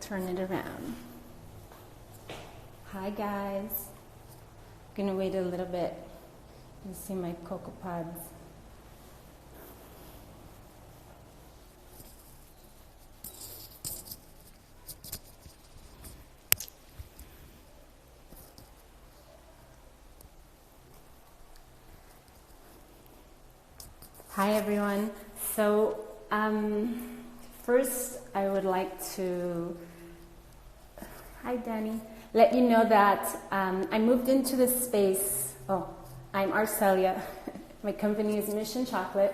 turn it around. Hi guys. I'm gonna wait a little bit. You see my cocoa pods. Hi everyone. So first I would like to, hi Danny, let you know that I moved into this space. I'm Arcelia. My company is Mission Chocolate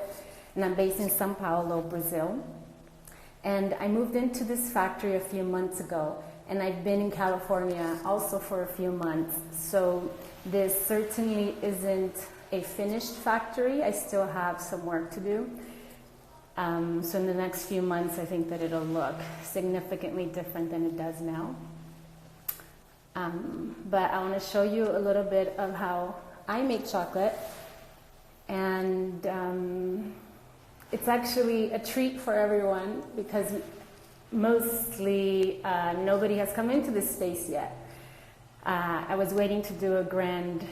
and I'm based in São Paulo, Brazil. And I moved into this factory a few months ago and I've been in California also for a few months. So this certainly isn't a finished factory. I still have some work to do. So in the next few months, I think that it'll look significantly different than it does now. But I want to show you a little bit of how I make chocolate. And it's actually a treat for everyone because mostly nobody has come into this space yet. I was waiting to do a grand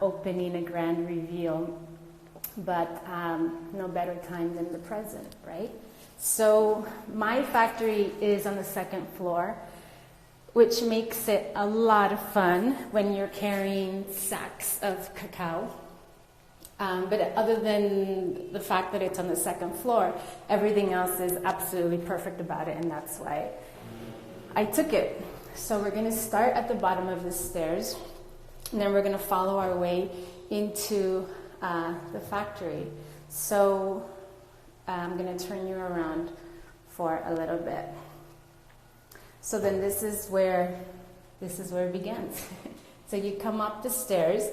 opening, a grand reveal, but no better time than the present, right? So my factory is on the second floor, which makes it a lot of fun when you're carrying sacks of cacao. But other than the fact that it's on the second floor, everything else is absolutely perfect about it, and that's why I took it. So we're going to start at the bottom of the stairs. And then we're going to follow our way into the factory. So I'm going to turn you around for a little bit. So then this is where it begins. So you come up the stairs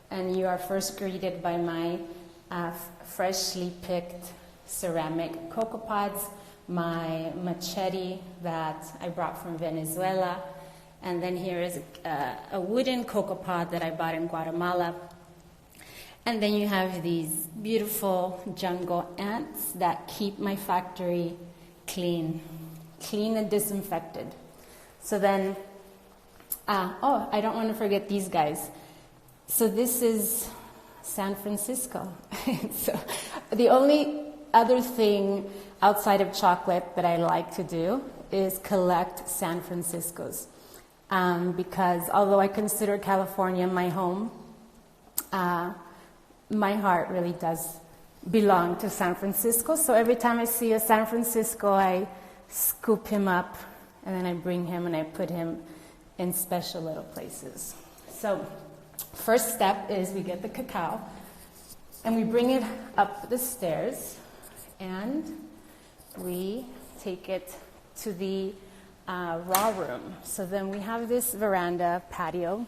and you are first greeted by my freshly picked ceramic cocoa pods, my machete that I brought from Venezuela. And then here is a wooden cocoa pod that I bought in Guatemala. And then you have these beautiful jungle ants that keep my factory clean and disinfected. So then, I don't want to forget these guys. So this is San Francisco. So the only other thing outside of chocolate that I like to do is collect San Franciscos. Because although I consider California my home, my heart really does belong to San Francisco. So every time I see a San Francisco, I scoop him up and then I bring him and I put him in special little places. So first step is we get the cacao and we bring it up the stairs and we take it to the raw room. So then we have this veranda patio,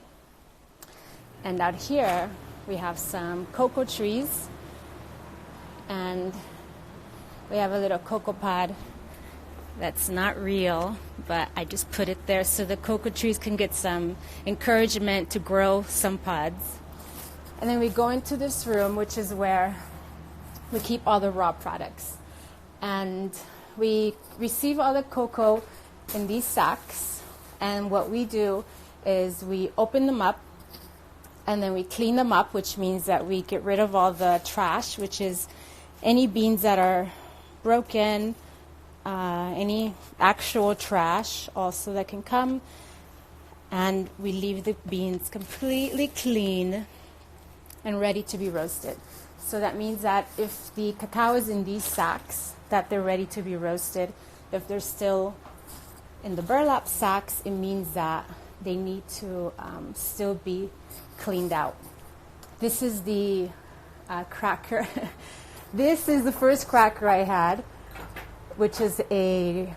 and out here we have some cocoa trees, and we have a little cocoa pod that's not real, but I just put it there so the cocoa trees can get some encouragement to grow some pods. And then we go into this room, which is where we keep all the raw products, and we receive all the cocoa in these sacks, and what we do is we open them up and then we clean them up, which means that we get rid of all the trash, which is any beans that are broken, any actual trash also that can come, and we leave the beans completely clean and ready to be roasted. So that means that if the cacao is in these sacks, that they're ready to be roasted. If they're still in the burlap sacks, it means that they need to still be cleaned out. This is the cracker. This is the first cracker I had, which is a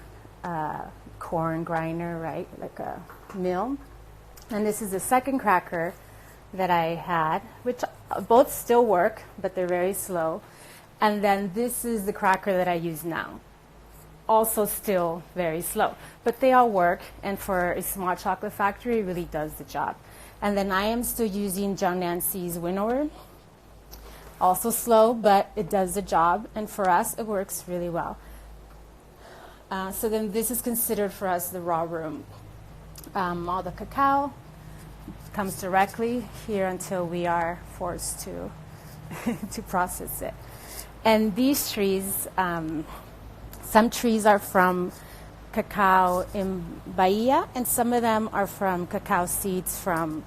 corn grinder, right, like a mill. And this is the second cracker that I had, which both still work, but they're very slow. And then this is the cracker that I use now. Also still very slow, but they all work, and for a small chocolate factory, it really does the job. And then I am still using John Nancy's winnower, also slow, but it does the job, and for us, it works really well. So then this is considered for us the raw room. All the cacao comes directly here until we are forced to to process it. And these trees, some trees are from cacao in Bahia, and some of them are from cacao seeds from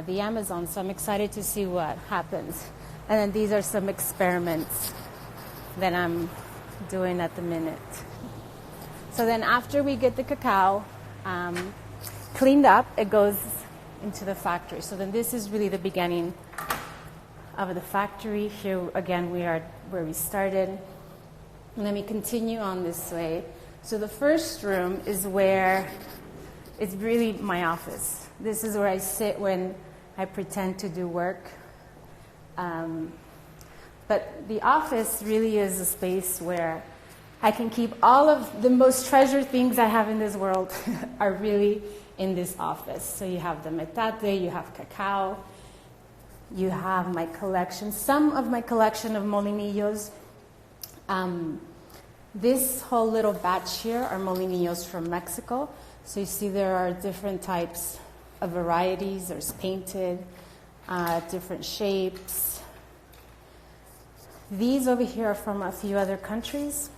the Amazon. So I'm excited to see what happens. And then these are some experiments that I'm doing at the minute. So then after we get the cacao cleaned up, it goes into the factory. So then this is really the beginning of the factory. Here again we are where we started. Let me continue on this way. So the first room is where it's really my office. This is where I sit when I pretend to do work. But the office really is a space where I can keep all of the most treasured things I have in this world are really in this office. So you have the metate, you have cacao, you have my collection, some of my collection of molinillos. This whole little batch here are molinillos from Mexico. So you see there are different types of varieties. There's painted, different shapes. These over here are from a few other countries.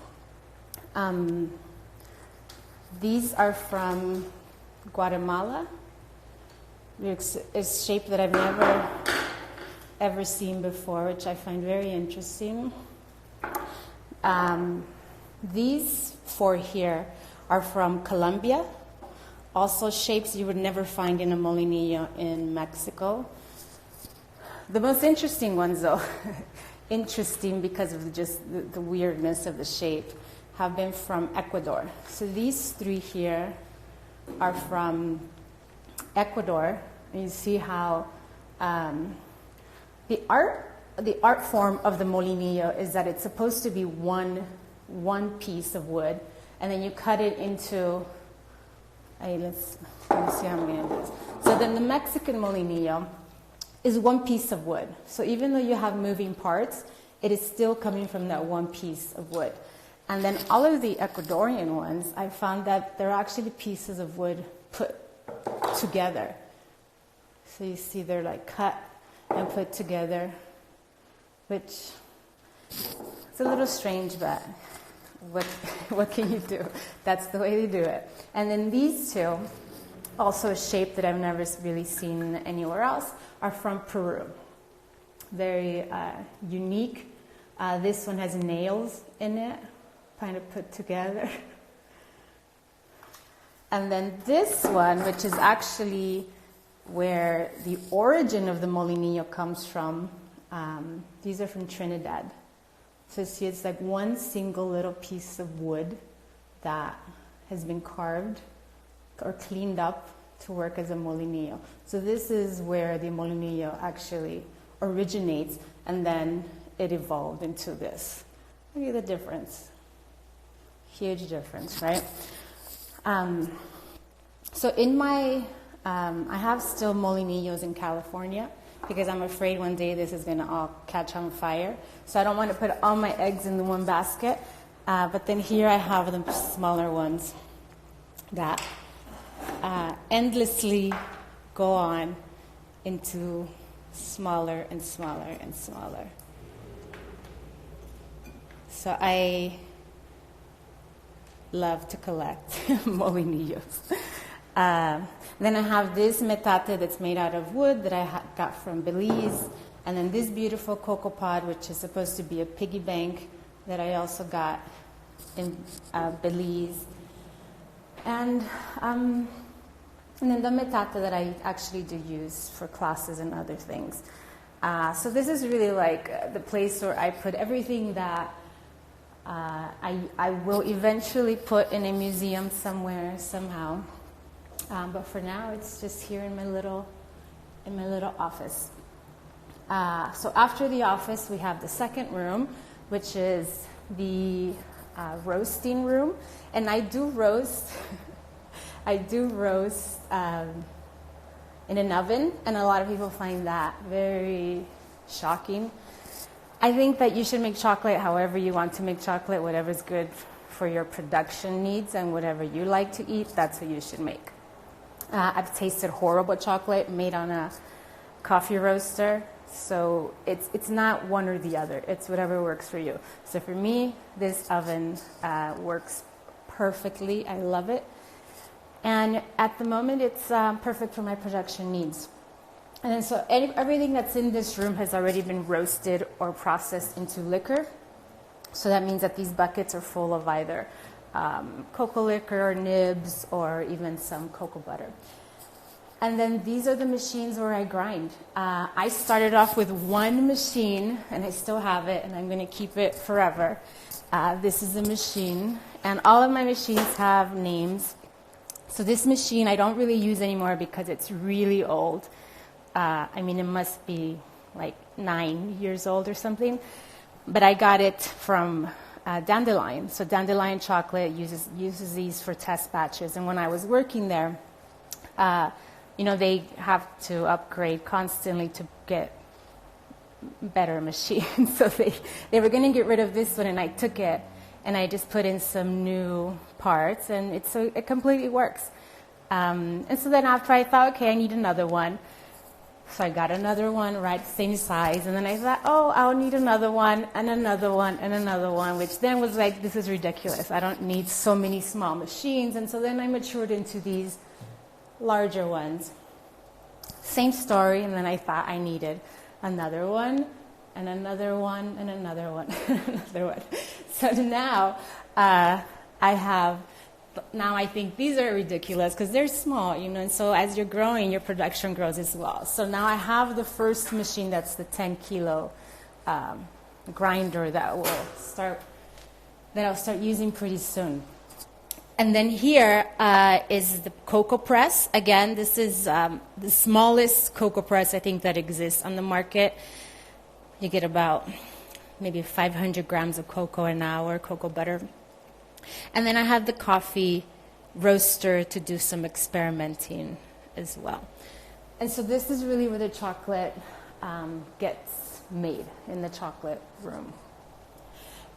These are from Guatemala. It's a shape that I've never ever seen before, which I find very interesting. These four here are from Colombia. Also shapes you would never find in a molinillo in Mexico. The most interesting ones, though, interesting because of just the weirdness of the shape, have been from Ecuador. So these three here are from Ecuador. And you see how the art form of the molinillo is that it's supposed to be one piece of wood, and then you cut it into. Let me see how I'm going to do this. So then the Mexican molinillo is one piece of wood. So even though you have moving parts, it is still coming from that one piece of wood. And then all of the Ecuadorian ones, I found that they're actually pieces of wood put together. So you see they're like cut and put together, which is a little strange, but what can you do? That's the way they do it. And then these two, also a shape that I've never really seen anywhere else, are from Peru. Very unique. This one has nails in it, kind of put together. And then this one, which is actually where the origin of the molinillo comes from, these are from Trinidad. So see, it's like one single little piece of wood that has been carved or cleaned up to work as a molinillo. So this is where the molinillo actually originates, and then it evolved into this. Look at the difference. Huge difference, right? So in my, I have still molinillos in California, because I'm afraid one day this is going to all catch on fire. So I don't want to put all my eggs in the one basket. But then here I have the smaller ones that endlessly go on into smaller and smaller and smaller. So I love to collect molinillos. Then I have this metate that's made out of wood that I got from Belize. And then this beautiful cocoa pod, which is supposed to be a piggy bank, that I also got in Belize. And then the metate that I actually do use for classes and other things. So this is really like the place where I put everything that I will eventually put in a museum somewhere, somehow. But for now, it's just here in my little office. So after the office, we have the second room, which is the roasting room. And I do roast. I do roast in an oven, and a lot of people find that very shocking. I think that you should make chocolate however you want to make chocolate, whatever's good for your production needs and whatever you like to eat, that's what you should make. I've tasted horrible chocolate made on a coffee roaster, so it's not one or the other. It's whatever works for you. So for me, this oven works perfectly. I love it. And at the moment, it's perfect for my production needs. And then so everything that's in this room has already been roasted or processed into liquor. So that means that these buckets are full of either cocoa liquor or nibs or even some cocoa butter. And then these are the machines where I grind. I started off with one machine, and I still have it, and I'm going to keep it forever. This is a machine, and all of my machines have names. So this machine I don't really use anymore because it's really old. I mean, it must be like 9 years old or something. But I got it from Dandelion. So Dandelion Chocolate uses these for test batches. And when I was working there, they have to upgrade constantly to get better machines. So they were going to get rid of this one, and I took it, and I just put in some new parts, and it completely works. And so then after I thought, okay, I need another one. So I got another one, right, same size. And then I thought, I'll need another one, and another one, and another one, which then was like, this is ridiculous. I don't need so many small machines. And so then I matured into these larger ones. Same story. And then I thought I needed another one, and another one, and another one, and another one. So now now I think these are ridiculous because they're small, and so as you're growing, your production grows as well. So now I have the first machine that's the 10-kilo grinder that I'll start using pretty soon. And then here is the cocoa press. Again, this is the smallest cocoa press I think that exists on the market. You get about maybe 500 grams of cocoa an hour, cocoa butter. And then I have the coffee roaster to do some experimenting as well. And so this is really where the chocolate gets made, in the chocolate room.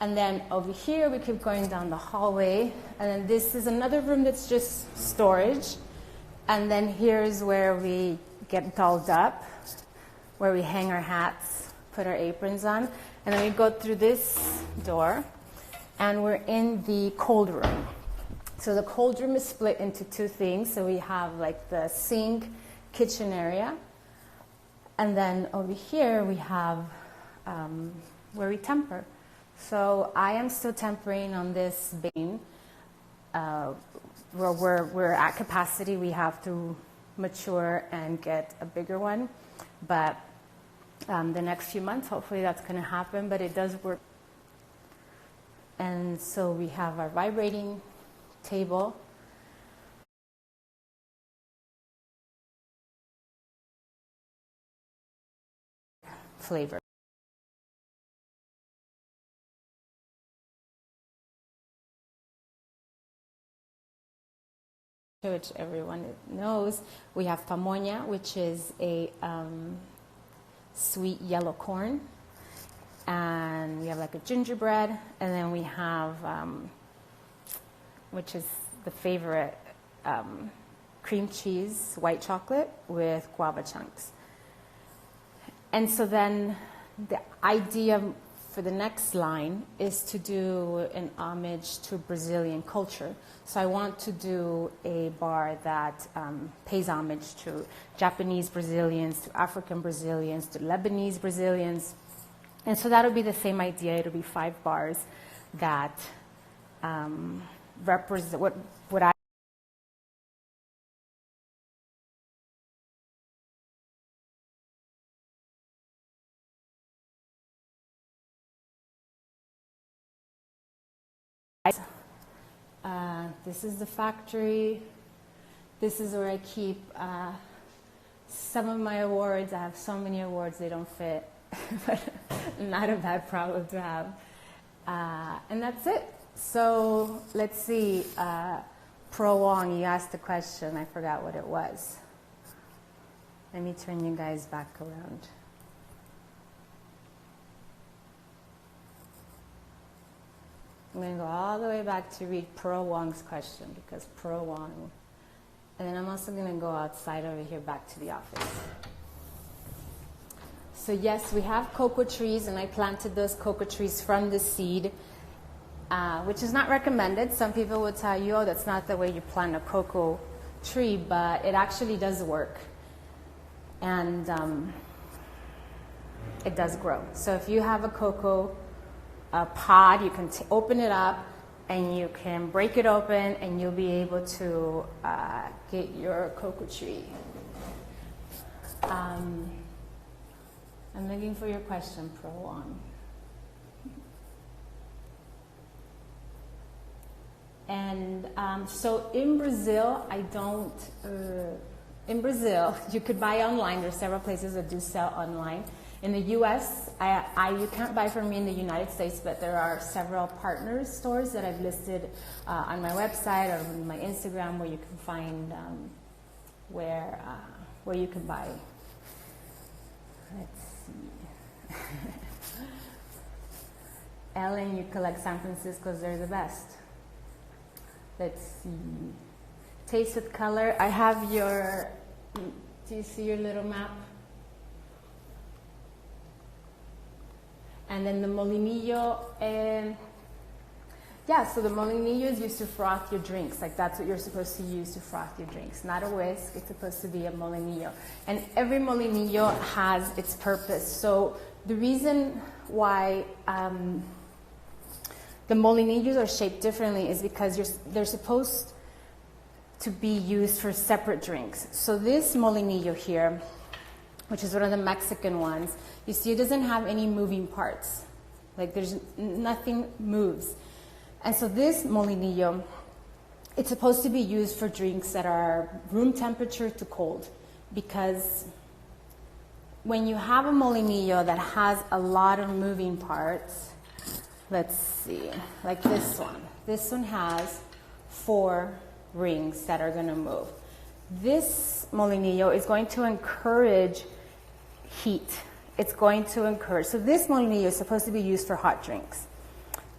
And then over here, we keep going down the hallway. And then this is another room that's just storage. And then here's where we get dolled up, where we hang our hats, put our aprons on. And then we go through this door. And we're in the cold room. So the cold room is split into two things. So we have like the sink, kitchen area. And then over here we have where we temper. So I am still tempering on this bean. Where we're at capacity, we have to mature and get a bigger one. But the next few months, hopefully that's going to happen. But it does work. And so we have our vibrating table. Flavor. Which everyone knows. We have pamonha, which is a sweet yellow corn. And we have like a gingerbread, and then we have, which is the favorite, cream cheese, white chocolate with guava chunks. And so then the idea for the next line is to do an homage to Brazilian culture. So I want to do a bar that pays homage to Japanese Brazilians, to African Brazilians, to Lebanese Brazilians. And so that'll be the same idea. It'll be 5 bars that represent what I this is the factory. This is where I keep some of my awards. I have so many awards, they don't fit. But not a bad problem to have. And that's it. So let's see. Pro Wong, you asked a question. I forgot what it was. Let me turn you guys back around. I'm going to go all the way back to read Pearl Wong's question, because Pearl Wong, and then I'm also going to go outside over here back to the office. So yes, we have cocoa trees, and I planted those cocoa trees from the seed, which is not recommended. Some people will tell you, oh, that's not the way you plant a cocoa tree, but it actually does work. And it does grow. So if you have a cocoa pod, you can open it up, and you can break it open, and you'll be able to get your cocoa tree. I'm looking for your question, Pro One. And so in Brazil, in Brazil, you could buy online. There's several places that do sell online. In the U.S., you can't buy from me in the United States, but there are several partner stores that I've listed on my website or on my Instagram where you can find where you can buy. Let's see. Ellen, you collect San Franciscos, they're the best. Let's see. Taste with color. I have your, do you see your little map? And then the molinillo, so the molinillo is used to froth your drinks. Like that's what you're supposed to use to froth your drinks. Not a whisk, it's supposed to be a molinillo. And every molinillo has its purpose. So the reason why the molinillos are shaped differently is because they're supposed to be used for separate drinks. So this molinillo here, which is one of the Mexican ones, you see it doesn't have any moving parts. Like there's nothing moves. And so this molinillo, it's supposed to be used for drinks that are room temperature to cold. Because when you have a molinillo that has a lot of moving parts, let's see, like this one. This one has 4 rings that are going to move. This molinillo is going to encourage heat. It's going to encourage. So this molinillo is supposed to be used for hot drinks.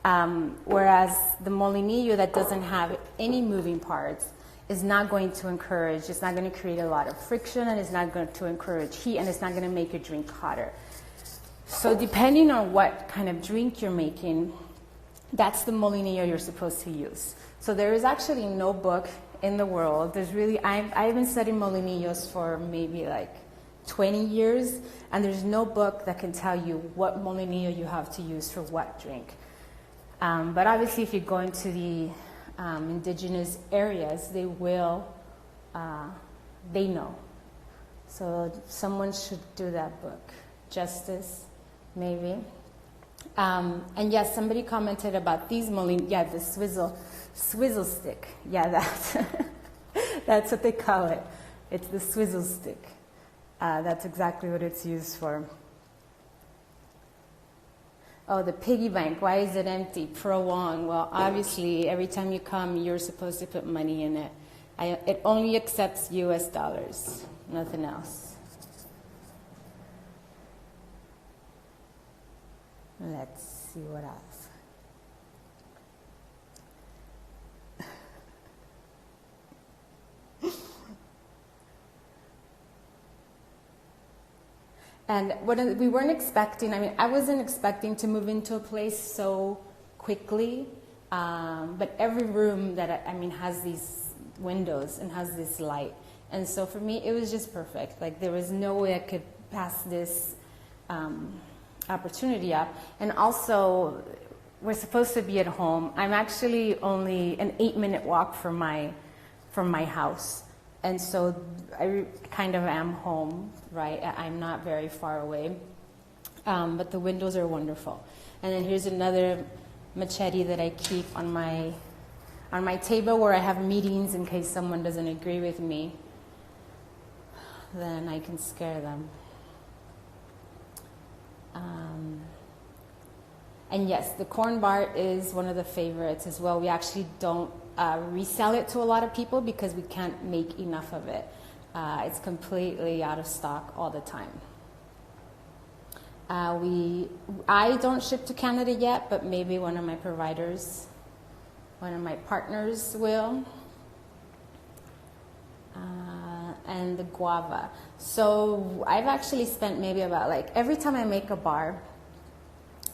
Whereas the molinillo that doesn't have any moving parts is not going to encourage, it's not going to create a lot of friction, and it's not going to encourage heat, and it's not going to make your drink hotter. So depending on what kind of drink you're making, that's the molinillo you're supposed to use. So there is actually no book in the world. There's really, I've been studying molinillos for maybe like 20 years, and there's no book that can tell you what molinillo you have to use for what drink. But obviously, if you go into the indigenous areas, they will, they know. So someone should do that book. Justice, maybe. And yes, somebody commented about these the swizzle stick. Yeah, that's what they call it. It's the swizzle stick. That's exactly what it's used for. Oh, the piggy bank, why is it empty? Pro Wong. Well, obviously, every time you come, you're supposed to put money in it. It only accepts US dollars, nothing else. Let's see what else. And we weren't expecting, I wasn't expecting to move into a place so quickly, but every room that has these windows and has this light. And so for me, it was just perfect. Like there was no way I could pass this opportunity up. And also, we're supposed to be at home. I'm actually only an 8-minute walk from my house. And so I kind of am home, right? I'm not very far away. But the windows are wonderful. And then here's another machete that I keep on my table where I have meetings in case someone doesn't agree with me. Then I can scare them. And yes, the corn bar is one of the favorites as well. We actually don't resell it to a lot of people because we can't make enough of it. It's completely out of stock all the time. I don't ship to Canada yet, but maybe one of my providers one of my partners will, and the guava. So I've actually spent maybe about every time I make a bar,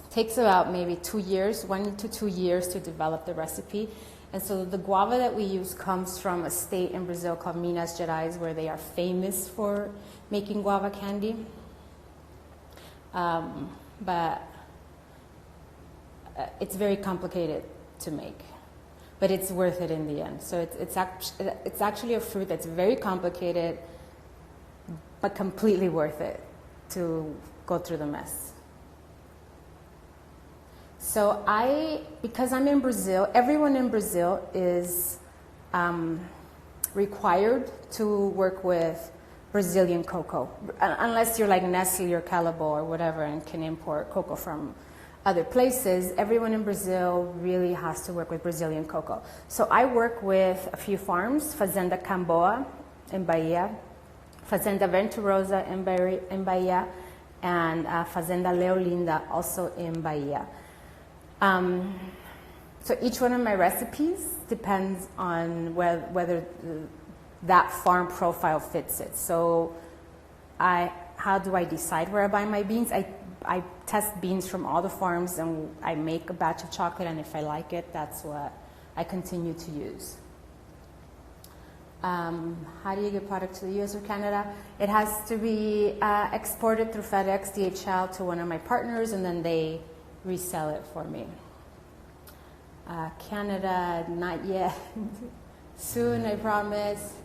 takes about maybe 2 years, 1 to 2 years to develop the recipe. And so the guava that we use comes from a state in Brazil called Minas Gerais, where they are famous for making guava candy. But it's very complicated to make, but it's worth it in the end. So it's actually a fruit that's very complicated, but completely worth it to go through the mess. So because I'm in Brazil, everyone in Brazil is required to work with Brazilian cocoa, unless you're like Nestle or Calabo or whatever and can import cocoa from other places. Everyone in Brazil really has to work with Brazilian cocoa. So I work with a few farms, Fazenda Camboa in Bahia, Fazenda Venturosa in Bahia, and Fazenda Leolinda also in Bahia. So each one of my recipes depends on whether that farm profile fits it. So how do I decide where I buy my beans? I test beans from all the farms and I make a batch of chocolate, and if I like it, that's what I continue to use. How do you get product to the US or Canada? It has to be exported through FedEx, DHL to one of my partners, and then they resell it for me. Canada, not yet. Soon, I promise.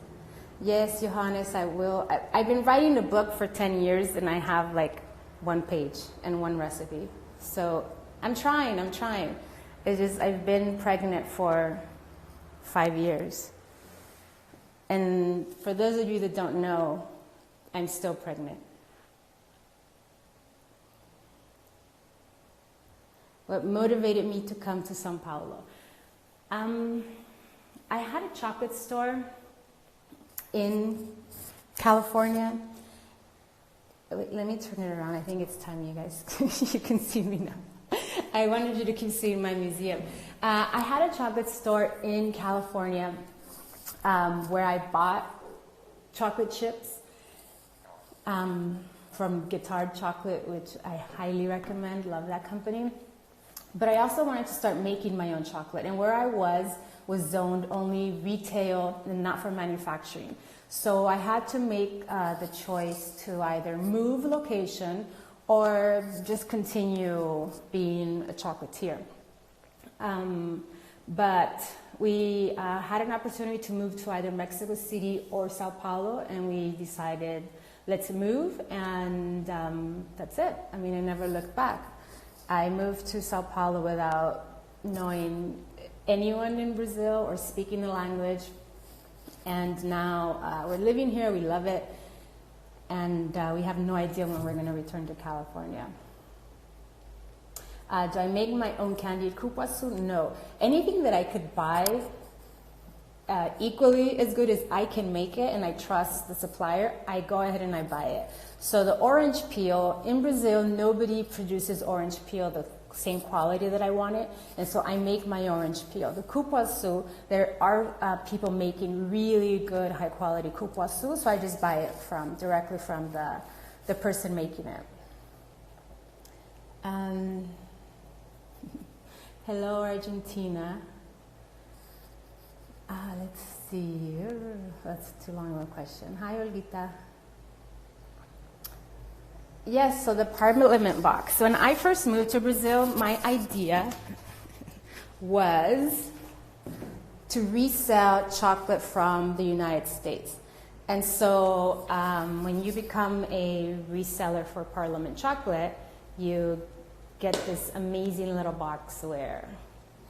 Yes, Johannes, I will. I've been writing a book for 10 years and I have 1 page and 1 recipe. So I'm trying. It's just I've been pregnant for 5 years. And for those of you that don't know, I'm still pregnant. What motivated me to come to São Paulo? I had a chocolate store in California. Wait, let me turn it around. I think it's time you guys, you can see me now. I wanted you to keep seeing my museum. I had a chocolate store in California where I bought chocolate chips from Guitar Chocolate, which I highly recommend, love that company. But I also wanted to start making my own chocolate. And where I was zoned only retail and not for manufacturing. So I had to make the choice to either move location or just continue being a chocolatier. But we had an opportunity to move to either Mexico City or Sao Paulo, and we decided, let's move, and that's it. I mean, I never looked back. I moved to Sao Paulo without knowing anyone in Brazil or speaking the language. And now we're living here, we love it, and we have no idea when we're going to return to California. Do I make my own candied cupuaçu? No. Anything that I could buy equally as good as I can make it and I trust the supplier, I go ahead and I buy it. So the orange peel, in Brazil, nobody produces orange peel the same quality that I want it, and so I make my orange peel. The cupuaçu, there are people making really good high quality cupuaçu, so I just buy it directly from the person making it. Hello, Argentina. Let's see. That's too long of a question. Hi, Olguita. Yes, so the Parliament box. So when I first moved to Brazil, my idea was to resell chocolate from the United States. And so when you become a reseller for Parliament chocolate, you get this amazing little box where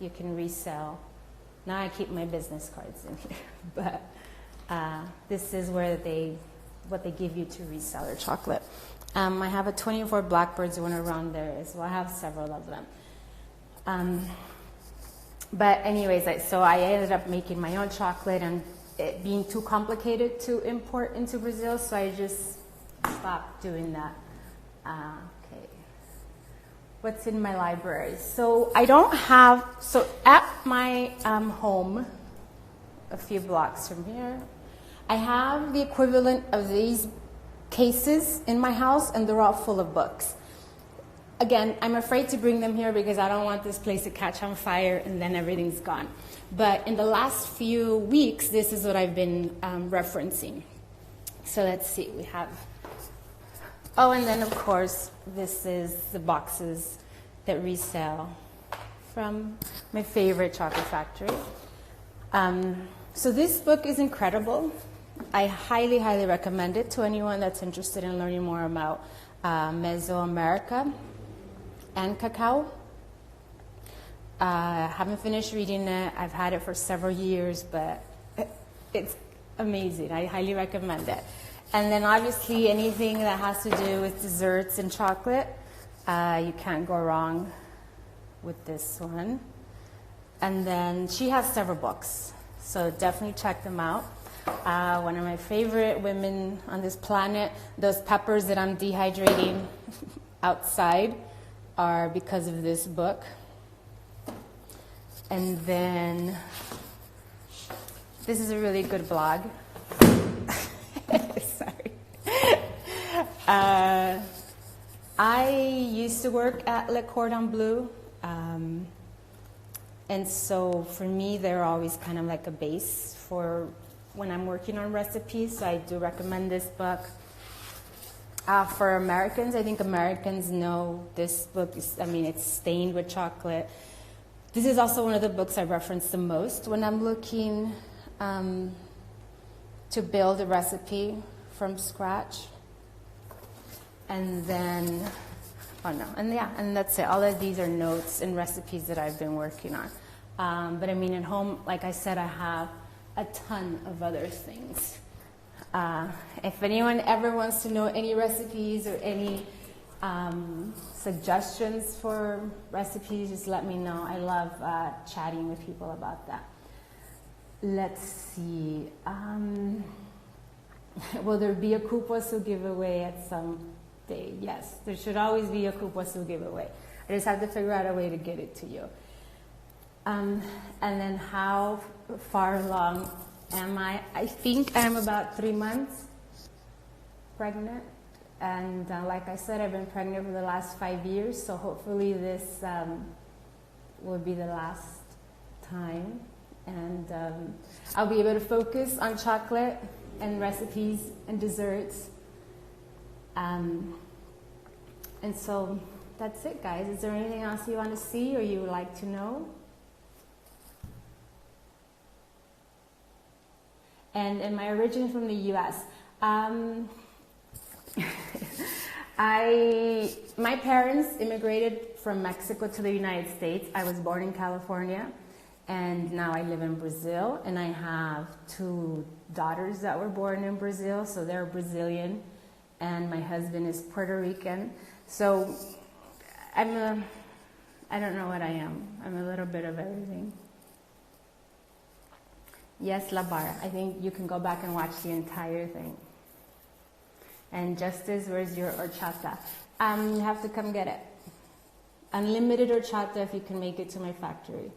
you can resell. Now I keep my business cards in here, but this is where what they give you to resell their chocolate. I have a 24 blackbirds one around there as well. I have several of them. But anyways, so I ended up making my own chocolate, and it being too complicated to import into Brazil, so I just stopped doing that. Okay. what's in my library. So I don't have, so at my home, a few blocks from here, I have the equivalent of these cases in my house, and they're all full of books. Again, I'm afraid to bring them here because I don't want this place to catch on fire and then everything's gone. But in the last few weeks, this is what I've been referencing. So let's see, we have, oh, and then of course, this is the boxes that resell from my favorite chocolate factory. So this book is incredible. I highly, highly recommend it to anyone that's interested in learning more about Mesoamerica and cacao. I haven't finished reading it. I've had it for several years, but it's amazing. I highly recommend it. And then obviously anything that has to do with desserts and chocolate, you can't go wrong with this one. And then she has several books, so definitely check them out. One of my favorite women on this planet, those peppers that I'm dehydrating outside are because of this book. And then this is a really good blog. Sorry. I used to work at Le Cordon Bleu, and so for me they're always kind of like a base for when I'm working on recipes, so I do recommend this book. For Americans, I think Americans know this book is, it's stained with chocolate. This is also one of the books I reference the most when I'm looking to build a recipe from scratch. And then, and that's it. All of these are notes and recipes that I've been working on. But at home, like I said, I have a ton of other things. If anyone ever wants to know any recipes or any suggestions for recipes, just let me know. I love chatting with people about that. Let's see. Will there be a Kuposu giveaway at some day? Yes, there should always be a Kuposu giveaway. I just have to figure out a way to get it to you. And then how far along am I? I think I'm about 3 months pregnant. And like I said, I've been pregnant for the last 5 years, so hopefully this will be the last time. And I'll be able to focus on chocolate and recipes and desserts. And so that's it, guys. Is there anything else you want to see or you would like to know? And my origin from the U.S. My parents immigrated from Mexico to the United States. I was born in California, and now I live in Brazil, and I have 2 daughters that were born in Brazil, so they're Brazilian, and my husband is Puerto Rican. So I don't know what I am. I'm a little bit of everything. Yes, La Barra. I think you can go back and watch the entire thing. And Justice, where's your horchata? You have to come get it. Unlimited horchata if you can make it to my factory.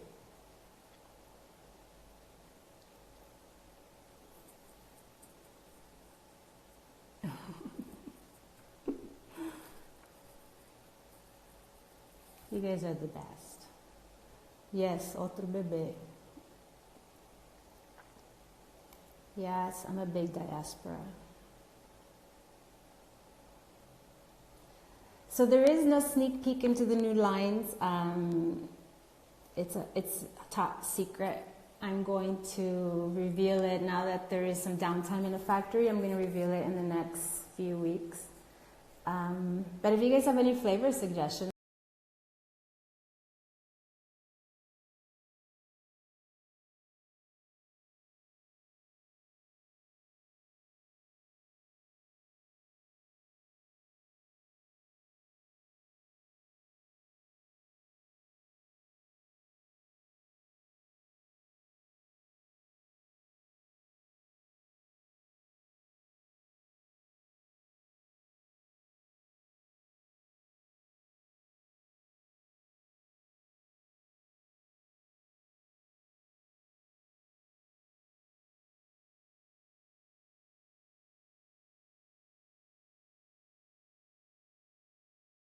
You guys are the best. Yes, otro bebé. Yes, I'm a big diaspora. So there is no sneak peek into the new lines. It's top secret. I'm going to reveal it now that there is some downtime in the factory. I'm going to reveal it in the next few weeks. But if you guys have any flavor suggestions,